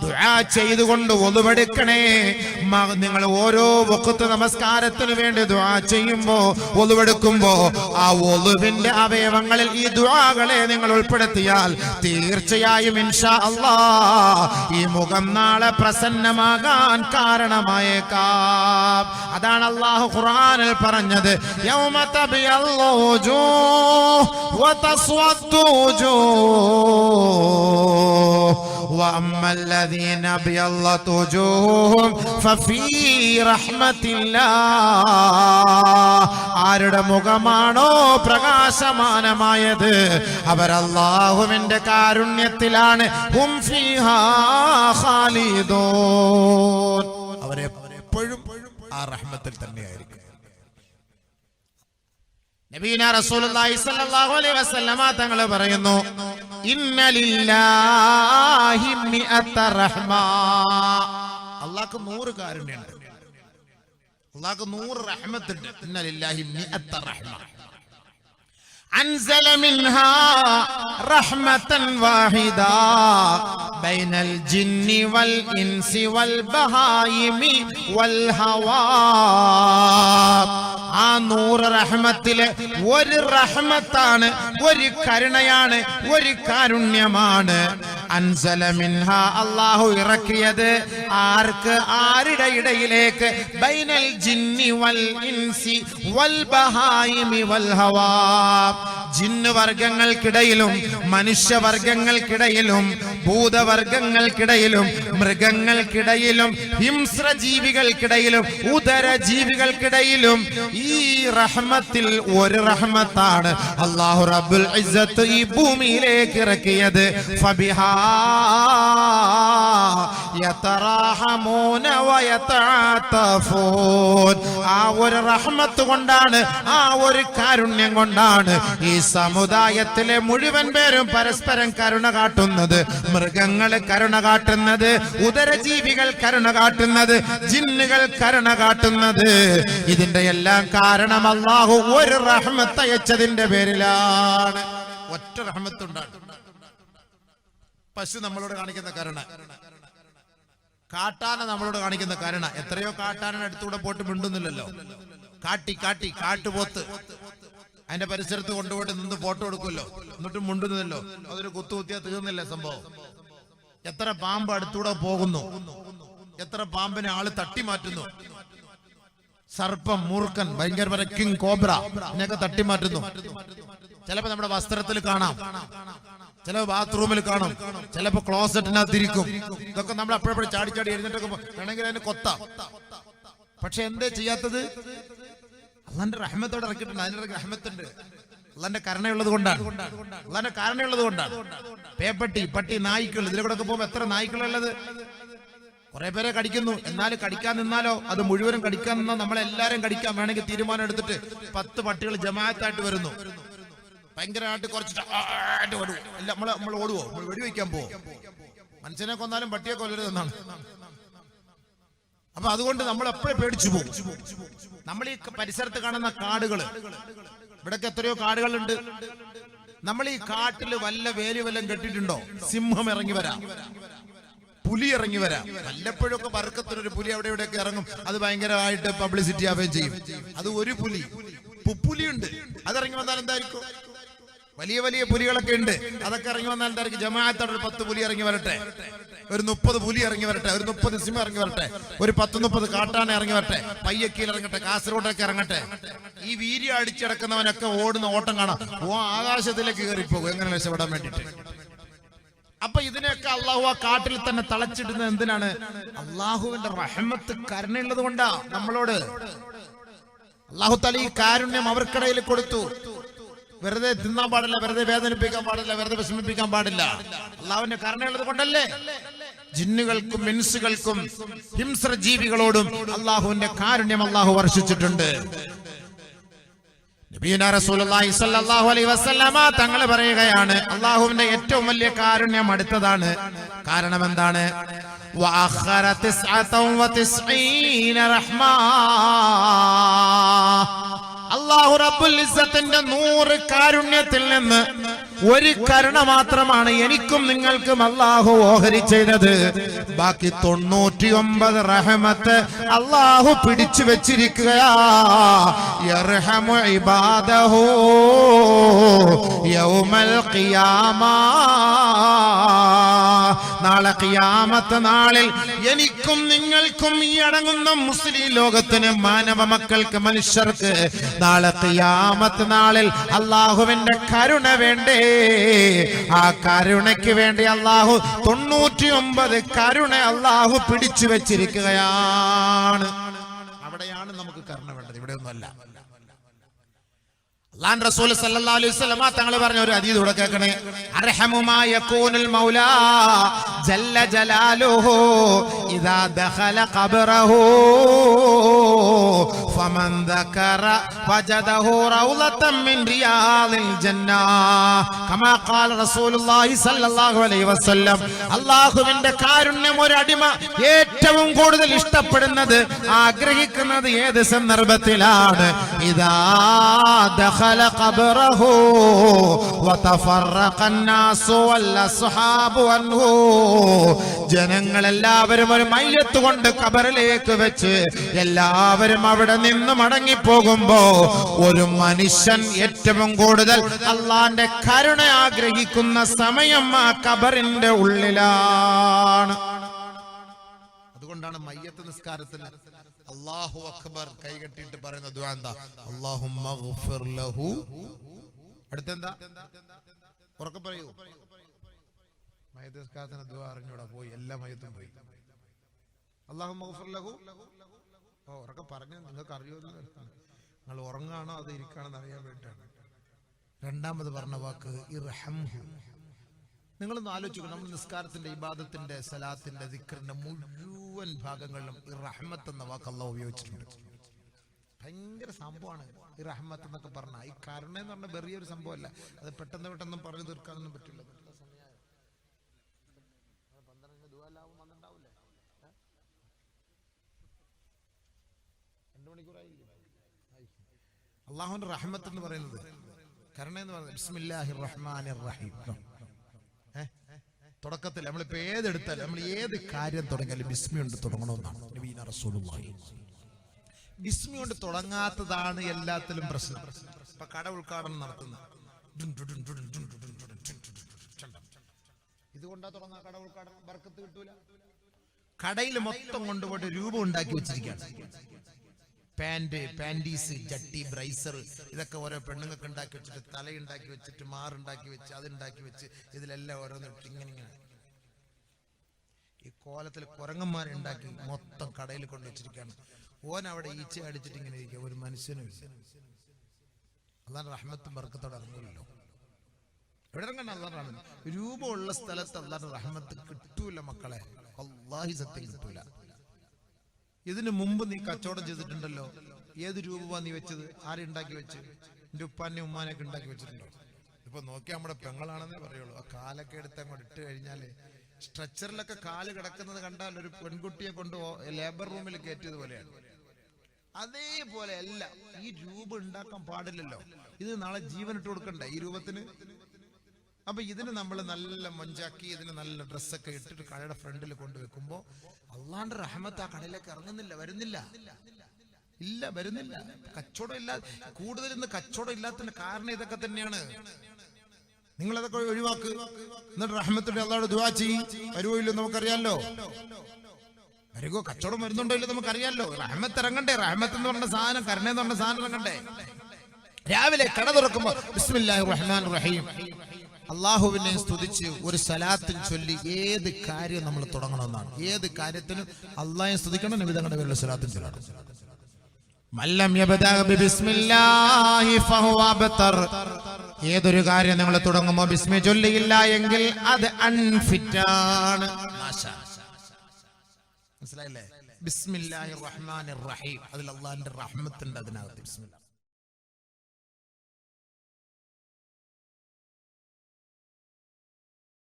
ദുആ ചെയ്തുകൊണ്ട് ഒളുവെടുക്കണേ. നിങ്ങൾ ഓരോ വഖത്ത് നമസ്കാരത്തിന് വേണ്ടി ദുആ ചെയ്യുമ്പോ, ഒളുവെടുക്കുമ്പോ ആ ഒളുവിന്റെ അവയവങ്ങളിൽ ഈ ദുആകളെ നിങ്ങൾ ഉൾപ്പെടുത്തിയാൽ തീർച്ചയായും ഇൻഷാ അല്ലാഹ് ഈ മുഖം നാളെ പ്രസന്നമാകാൻ കാരണമായേക്കാം. അതാണ് അല്ലാഹു ഖുർആനിൽ പറഞ്ഞത്, യൗമ തബിയല്ലു വജൂഹ് വതസ്വദ്ദു വജൂഹ് വഅമ്മ الذين ابيضت وجوههم ففي رحمة الله. ആരുടെ മുഖമാണോ പ്രകാശമാനമായത് അവർ അല്ലാഹുവിന്റെ കാരുണ്യത്തിലാണ്. ഹും ഫീഹാ ഖാലിദൂൻ. അവരെപ്പോഴും ആ റഹ്മത്തിൽ തന്നെയായിരിക്കും. നബീന റസൂലുള്ളാഹി സ്വല്ലല്ലാഹു അലൈഹി വസല്ലമ തങ്ങൾ പറയുന്നു, ഇന്ന ലില്ലാഹി മിഅത റഹ്മ. അല്ലാഹുക്ക് 100 കാരുണ്യമുണ്ട്, അല്ലാഹുക്ക് 100 റഹ്മത്തുണ്ട്. ഇന്ന ലില്ലാഹി മിഅത റഹ്മ അൻസല മിൻഹാ റഹ്മതൻ വാഹിദ ബൈനൽ ജിന്നി വൽ ഇൻസി വൽ ബഹായിമി വൽ ഹവാ. ആ 100 റഹ്മത്തിലെ ഒരു റഹ്മത്താണ്, ഒരു കരുണയാണ്, ഒരു കാരുണ്യമാണ്. അൻസല മിൻഹ അല്ലാഹു ഇറക്കിയത് ആർക്ക്? ആരുടെ ഇടയിലേക്ക്? ബൈനൽ ജിന്നി വൽ ഇൻസി വൽ ബഹായിമി വൽ ഹവാ. ജിന്ന് വർഗങ്ങൾക്കിടയിലും മനുഷ്യവർഗങ്ങൾക്കിടയിലും ഭൂതവർഗങ്ങൾക്കിടയിലും മൃഗങ്ങൾക്കിടയിലും ഹിംസ്രജീവികൾക്കിടയിലും ഉദരജീവികൾക്കിടയിലും ഈ റഹ്മത്തിൽ ഒരു റഹ്മത്താണ് അല്ലാഹു റബ്ബുൽ ഇസ്സത്ത് ഈ ഭൂമിയിലേക്ക് ഇറക്കിയത്. ഫബിഹാ യതറാഹമൂന വയതഅതഫൂൻ. ആ ഒരു റഹ്മത്ത് കൊണ്ടാണ്, ആ ഒരു കാരുണ്യം കൊണ്ടാണ് ഈ സമുദായത്തിലെ മുഴുവൻ പേരും പരസ്പരം കരുണ കാട്ടുന്നത്. മൃഗങ്ങൾ കരുണ കാട്ടുന്നത്, ഉദരജീവികൾ കരുണ കാട്ടുന്നത്, ജിന്നുകൾ കരുണ കാട്ടുന്നത്. ഇതിന്റെ എല്ലാം കാരണം അല്ലാഹു ഒരു റഹ്മത്ത് അയച്ചതിന്റെ പേരിലാണ്. ഒറ്റ റഹ്മത്തുണ്ടാണ്. പശു നമ്മളോട് കാണിക്കുന്ന കരുണ, കാട്ടാന നമ്മളോട് കാണിക്കുന്ന കരുണ. എത്രയോ കാട്ടാന അടുത്തൂടെ പോയിട്ട് മിണ്ടുന്നില്ലല്ലോ. കാട്ടുപോത്ത് അതിന്റെ പരിസരത്ത് കൊണ്ടുപോയിട്ട് നിന്ന് ഫോട്ടോ എടുക്കുമല്ലോ, എന്നിട്ടും മുണ്ടുന്നല്ലോ. അതൊരു കുത്തുകുത്തിയാ തീർന്നില്ല സംഭവം. എത്ര പാമ്പ് അടുത്തൂടെ പോകുന്നു, എത്ര പാമ്പിനെ ആള് തട്ടി മാറ്റുന്നു. സർപ്പം, മൂർഖൻ, ഭയങ്കര കിങ് കോബ്ര ഇതിനൊക്കെ തട്ടി മാറ്റുന്നു. ചിലപ്പോ നമ്മുടെ വസ്ത്രത്തിൽ കാണാം, ചിലപ്പോ ബാത്റൂമിൽ കാണും, ചിലപ്പോ ക്ലോസറ്റിനകത്തിരിക്കും. ഇതൊക്കെ നമ്മൾ അപ്പോഴപ്പോഴും ചാടി എഴുന്നേറ്റൊക്കെ വേണമെങ്കിൽ അതിന് കൊത്താം. പക്ഷെ എന്തേ ചെയ്യാത്തത്? അള്ളാന്റെ റഹ്മത്തോടെ ഇറക്കിയിട്ടുണ്ട്. അതിന് റഹ്മത്തുണ്ട്. അള്ളാന്റെ കരുണയുള്ളത് കൊണ്ടാണ്, അള്ളാന്റെ കാരണയുള്ളത് കൊണ്ടാണ്. പേപ്പട്ടി, പട്ടി, നായ്ക്കൾ, ഇതിലെ കൂടെ ഒക്കെ പോകുമ്പോ എത്ര നായ്ക്കളുള്ളത്. കുറെ പേരെ കടിക്കുന്നു. എന്നാലും കടിക്കാൻ നിന്നാലോ, അത് മുഴുവനും കടിക്കാൻ നിന്നാൽ നമ്മളെല്ലാരും കടിക്കാൻ വേണമെങ്കിൽ തീരുമാനം എടുത്തിട്ട് 10 പട്ടികൾ ജമാഅത്തായിട്ട് വരുന്നു. ഭയങ്കരമായിട്ട് കുറച്ചിട്ട് നമ്മൾ ഓടുവോ? നമ്മൾ വെടിവെക്കാൻ പോവോ? മനുഷ്യനെ കൊന്നാലും പട്ടിയെ കൊല്ലരുതെന്നാണ്. അപ്പൊ അതുകൊണ്ട് നമ്മൾ എപ്പോഴും പേടിച്ചു പോകും. നമ്മൾ ഈ പരിസരത്ത് കാണുന്ന കാടുകള്, ഇവിടൊക്കെ എത്രയോ കാടുകളുണ്ട്. നമ്മൾ ഈ കാട്ടില് വല്ല വേലി വല്ലം കെട്ടിയിട്ടുണ്ടോ? സിംഹം ഇറങ്ങി വരാം, പുലി ഇറങ്ങി വരാം. വല്ലപ്പോഴൊക്കെ വർക്കത്തിനൊരു പുലി അവിടെ ഇവിടെയൊക്കെ ഇറങ്ങും. അത് ഭയങ്കരമായിട്ട് പബ്ലിസിറ്റി ആവുകയും ചെയ്യും. അത് ഒരു പുലി, പുലിയുണ്ട്. അതിറങ്ങി വന്നാൽ എന്തായിരിക്കും? വലിയ വലിയ പുലികളൊക്കെ ഉണ്ട്. അതൊക്കെ ഇറങ്ങി വന്നാൽ എന്തായിരിക്കും? ജമാഅത്തോടെ ഒരു 10 പുലി ഇറങ്ങി വരട്ടെ, ഒരു 30 പുലി ഇറങ്ങി വരട്ടെ, ഒരു 30 സിംഹം ഇറങ്ങി വരട്ടെ, ഒരു 10-30 കാട്ടാന ഇറങ്ങി വരട്ടെ, പയ്യക്കീൽ ഇറങ്ങട്ടെ, കാസർഗോഡൊക്കെ ഇറങ്ങട്ടെ. ഈ വീര്യം അടിച്ചിടക്കുന്നവനൊക്കെ ഓടുന്ന ഓട്ടം കാണാം. ആകാശത്തിലേക്ക് കയറിപ്പോകും എങ്ങനെ രക്ഷപ്പെടാൻ വേണ്ടിട്ട്. അപ്പൊ ഇതിനെയൊക്കെ അള്ളാഹു ആ കാട്ടിൽ തന്നെ തളച്ചിടുന്നത് എന്തിനാണ്? അള്ളാഹുവിന്റെ റഹ്മത്ത്, കരുണയുള്ളത് കൊണ്ടാ നമ്മളോട്. അള്ളാഹു തആല ഈ കാരുണ്യം അവർക്കിടയിൽ കൊടുത്തു. വെറുതെ തിന്നാൻ പാടില്ല, വെറുതെ വേദനിപ്പിക്കാൻ പാടില്ല, വെറുതെ വിഷമിപ്പിക്കാൻ പാടില്ല. അള്ളാഹുവിന്റെ കരുണയുള്ളത് കൊണ്ടല്ലേ ജിന്നുകൾക്കും ഇൻസുകൾക്കും ഹിംസ്ര ജീവികളോടും അള്ളാഹുവിന്റെ കാരുണ്യം അള്ളാഹു വർഷിച്ചിട്ടുണ്ട്. നബിയുനാ റസൂലുള്ളാഹി സ്വല്ലല്ലാഹു അലൈഹി വസല്ലമ തങ്ങൾ പറയുകയാണ്, അള്ളാഹുവിന്റെ ഏറ്റവും വലിയ കാരുണ്യം അടുത്തതാണ്. കാരണം എന്താണ്? വഅഖറ 99 റഹ്മ. അല്ലാഹു റബ്ബുൽ ഇസ്സത്തിന്റെ 100 കാരുണ്യത്തിൽ നിന്ന് ഒരു കരുണ മാത്രമാണ് എനിക്കും നിങ്ങൾക്കും അല്ലാഹു ഓഹരി ചെയ്തത്. ബാക്കി 99 റഹ്മത്ത് അല്ലാഹു പിടിച്ചു വെച്ചിരിക്കുകയാ. യർഹമു ഇബാദഹു യൗമൽ ഖിയാമ. നാളെ ഖിയാമത്ത് നാളിൽ എനിക്കും നിങ്ങൾക്കും ഈ അടങ്ങുന്ന മുസ്ലിം ലോകത്തിന് മാനവ മക്കൾക്ക് മനുഷ്യർക്ക് നാളെ ഖിയാമത്ത് നാളിൽ അല്ലാഹുവിന്റെ കരുണ വേണ്ടേ? ആ കരുണയ്ക്ക് വേണ്ടി അല്ലാഹു 99 കരുണ അല്ലാഹു പിടിച്ചു വെച്ചിരിക്കുകയാണ്. അവിടെയാണ് നമുക്ക് കരുണ വേണ്ടത്, ഇവിടെ ഒന്നുമല്ല. അല്ലാഹു റസൂൽ സല്ലല്ലാഹു അലൈഹി വസല്ലം തങ്ങൾ പറഞ്ഞ ഒരു ഹദീസ് ഇവിടെ കേൾക്കണേ. അർഹമു മാ യകൂനുൽ മൗലാ ജല്ല ജലാലുഹു ഇദാ ദഖല ഖബ്റഹു ഫമൻ ദകറ വജദഹു റൗളതൻ മിൻ റിയാദിൽ ജന്ന കമാ ഖാല റസൂലുള്ളാഹി സല്ലല്ലാഹു അലൈഹി വസല്ലം. അല്ലാഹുവിന്റെ കാരുണ്യം ഒരു അടിമ ഏറ്റവും കൂടുതൽ ഇഷ്ടപ്പെടുന്നത് ആഗ്രഹിക്കുന്നത് ഏത് സന്ദർഭത്തിലാണ്? ഇദാ ദഖല قبره وتفرق الناس والأصحاب عنه. ജനങ്ങളെല്ലാവരും ഒരു മയ്യത്ത് കൊണ്ട് ഖബറിലേക്ക് വെച്ച് എല്ലാവരും അവിടെ നിന്ന് മടങ്ങിപ്പോകുമ്പോ ഒരു മനുഷ്യൻ ഏറ്റവും കൂടുതൽ അള്ളാന്റെ കരുണ ആഗ്രഹിക്കുന്ന സമയം ആ ഖബറിന്റെ ഉള്ളിലാണ്. അതുകൊണ്ടാണ് മയ്യത്ത് നിസ്കാരത്തിൽ അല്ലാഹു അക്ബർ കൈകെട്ടിയിട്ട് പറയുന്ന ദുആ എന്താ? അല്ലാഹുമ്മഗ്ഫിർ ലഹു. അടുത്തെന്താ? ഉറക്കെ പറയൂ. മയ്യത്ത് നിസ്കാരത്തിന് ദുആ അറിഞ്ഞൂടാ, പോയി എല്ലാ മയ്യത്തും പോയി. അല്ലാഹുമ്മഗ്ഫിർ ലഹു. ഓ ഉറക്കെ പറഞ്ഞു, നിങ്ങൾക്ക് അറിയുമോ? നിങ്ങൾ ഉറങ്ങാണോ അത് ഇരിക്കാണെന്ന് അറിയാൻ വേണ്ടിയിട്ടാണ്. രണ്ടാമത് പറഞ്ഞ വാക്ക് ഇർഹംഹു. നിങ്ങളൊന്ന് ആലോചിക്കണം, നമ്മൾ നിസ്കാരത്തിന്റെ ഇബാദത്തിന്റെ സലാത്തിന്റെ ദിക്റിന്റെ മുഴുവൻ ഭാഗങ്ങളിലും ഈ റഹ്മത്ത് എന്ന വാക്ക് അല്ലാഹു ഉപയോഗിച്ചിട്ടുണ്ട്. ഭയങ്കര സംഭവമാണ് ഈ റഹ്മത്ത് എന്നൊക്കെ പറഞ്ഞാൽ. ഈ കരുണ എന്ന് പറഞ്ഞാൽ ചെറിയൊരു സംഭവമല്ല. അത് പെട്ടെന്ന് പറഞ്ഞു തീർക്കാനൊന്നും പറ്റില്ല. അല്ലാഹുവിന്റെ റഹ്മത്ത് എന്ന് പറയുന്നത്, കരുണ എന്ന് പറയുന്നത് ബിസ്മില്ലാഹിർ റഹ്മാനിർ റഹീം. തുടക്കത്തിൽ നമ്മളിപ്പോ ഏതെടുത്താലും നമ്മൾ ഏത് കാര്യം തുടങ്ങിയാലും ബിസ്മി കൊണ്ട് തുടങ്ങണമെന്നാണ് നബിയിന റസൂലുള്ളാഹി. ബിസ്മി കൊണ്ട് തുടങ്ങാത്തതാണ് എല്ലാത്തിലും പ്രശ്നം. ഇപ്പൊ കട ഉദ്ഘാടനം നടത്തുന്ന ഇതുകൊണ്ടാ തുടങ്ങാ കട ഉദ്ഘാടനം, ബർക്കത്ത് കിട്ടൂല. കടയിൽ മൊത്തം കൊണ്ടുപോയിട്ട് രൂപം ഉണ്ടാക്കി വെച്ചിരിക്കുകയാണ്. പാന്റ്, പാൻറ്റീസ്, ജട്ടി, ബ്രൈസർ, ഇതൊക്കെ ഓരോ പെണ്ണുങ്ങൾക്ക് ഉണ്ടാക്കി വെച്ചിട്ട്, തലയുണ്ടാക്കി വെച്ചിട്ട്, മാറുണ്ടാക്കി വെച്ച്, അതുണ്ടാക്കി വെച്ച്, ഇതിലെല്ലാം ഓരോന്ന് ഇങ്ങനെ ഈ കോലത്തിൽ കുരങ്ങന്മാരുണ്ടാക്കി മൊത്തം കടയിൽ കൊണ്ട് വെച്ചിരിക്കുകയാണ്. ഓൻ അവിടെ ഈച്ച അടിച്ചിട്ട് ഇങ്ങനെ ഇരിക്കുക. ഒരു മനുഷ്യനും അല്ലാഹുവിന്റെ റഹ്മത്തും ബർക്കത്തോടെ ഇറങ്ങില്ലല്ലോ. എവിടെ ഇറങ്ങണം? അല്ലാഹുവിന്റെ റഹ്മത്ത്. രൂപമുള്ള സ്ഥലത്ത് അല്ലാഹുവിന്റെ റഹ്മത്ത് കിട്ടൂല മക്കളെ, വല്ലാഹി സത്യം കിട്ടൂല. ഇതിനു മുമ്പ് നീ കച്ചവടം ചെയ്തിട്ടുണ്ടല്ലോ. ഏത് രൂപമാണ് നീ വെച്ചത്? ആരുണ്ടാക്കി വെച്ച്? എന്റെ ഉപ്പാനെ ഉമ്മാനൊക്കെ ഉണ്ടാക്കി വെച്ചിട്ടുണ്ടോ? ഇപ്പൊ നോക്കിയാൽ നമ്മുടെ പെങ്ങളാണെന്നേ പറയുള്ളൂ. ആ കാലൊക്കെ എടുത്ത് അങ്ങോട്ട് ഇട്ട് കഴിഞ്ഞാല് സ്ട്രെച്ചറിലൊക്കെ കാല് കിടക്കുന്നത് കണ്ടാൽ ഒരു പെൺകുട്ടിയെ കൊണ്ട് ലേബർ റൂമിൽ കയറ്റിയത് പോലെയാണ്. അതേപോലെ അല്ല, ഈ രൂപം ഉണ്ടാക്കാൻ പാടില്ലല്ലോ. ഇത് നാളെ ജീവനിട്ട് കൊടുക്കണ്ടേ ഈ രൂപത്തിന്? അപ്പൊ ഇതിന് നമ്മൾ നല്ല മൊഞ്ചാക്കി, ഇതിന് നല്ല ഡ്രസ്സൊക്കെ ഇട്ടിട്ട് കടയുടെ ഫ്രണ്ടിൽ കൊണ്ടുവെക്കുമ്പോ അള്ളാന്റെ റഹ്മത്ത് ആ കടയിലേക്ക് ഇറങ്ങുന്നില്ല, വരുന്നില്ല. കച്ചവടം ഇല്ല. കൂടുതൽ ഇന്ന് കച്ചവടം ഇല്ലാത്തതിന്റെ കാരണം ഇതൊക്കെ തന്നെയാണ്. നിങ്ങൾ അതൊക്കെ ഒഴിവാക്ക്. എന്നിട്ട് റഹ്മത്തിന്റെ അള്ളാഹുവോട് ദുആ ചെയ്യ്. വരുവോ ഇല്ലോ നമുക്കറിയാലോ. വരുവോ, കച്ചവടം വരുന്നുണ്ടോ ഇല്ലോ നമുക്കറിയാലോ. റഹ്മത്ത് ഇറങ്ങണ്ടേ? റഹ്മത്ത് എന്ന് പറഞ്ഞ സാധനം, കരുണ എന്ന് പറഞ്ഞ സാധനം ഇറങ്ങണ്ടേ? രാവിലെ കട തുറക്കുമ്പോ ബിസ്മില്ലാഹിർ റഹ്മാനിർ റഹീം അള്ളാഹുവിനെ സ്തുതിച്ച് ഒരു സലാത്തിൽ ചൊല്ലി ഏത് കാര്യം നമ്മൾ തുടങ്ങണമെന്നാണ്. ഏത് കാര്യത്തിനും അള്ളാഹെ സ്തുതിക്കണം, നബി തങ്ങളുടെ പേരിൽ സലാത്തിൽ ചൊല്ലണം. മല്ലം യബ്ദഅ ബിസ്മില്ലാഹി ഫഹുവ അബ്തർ. ഏതൊരു കാര്യം നിങ്ങൾ തുടങ്ങുമ്പോൾ ബിസ്മി ചൊല്ലിയില്ല എങ്കിൽ അത് അൺഫിറ്റാണ്. മനസ്സിലായില്ലേ? ബിസ്മില്ലാഹിർ റഹ്മാനിർ റഹീം, അതിൽ അള്ളാഹിന്റെ റഹ്മത്തുണ്ട്. അതിനകത്ത് ബിസ്മില്ലാഹ്